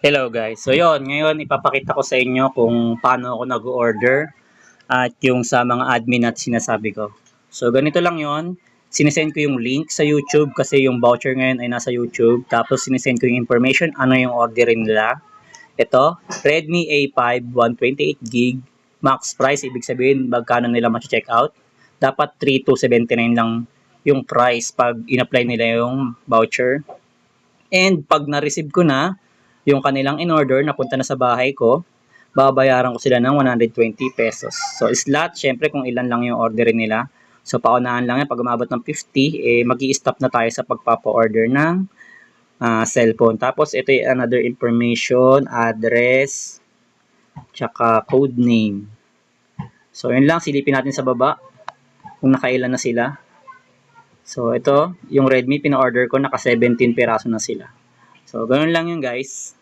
Hello guys. So yon, ngayon ipapakita ko sa inyo kung paano ako nag-order at yung sa mga admin at sinasabi ko. So ganito lang yon. Sinesend ko yung link sa YouTube kasi yung voucher ngayon ay nasa YouTube. Tapos sinesend ko yung information, ano yung orderin nila. Ito, Redmi A5 128GB max price, ibig sabihin magkano nila ma-check out. Dapat 3279 lang yung price pag in-apply nila yung voucher. And pag na-receive ko na yung kanilang in-order, napunta na sa bahay ko, babayaran ko sila ng 120 pesos. So, slot, syempre kung ilan lang yung orderin nila. So, paunahan lang yan. Pag umabot ng 50, mag-i-stop na tayo sa pagpapa-order ng cellphone. Tapos, ito yung another information, address, tsaka code name. So, yun lang. Silipin natin sa baba kung nakailan na sila. So, ito, yung Redmi, pina-order ko, naka 17 piraso na sila. So, ganun lang yun guys.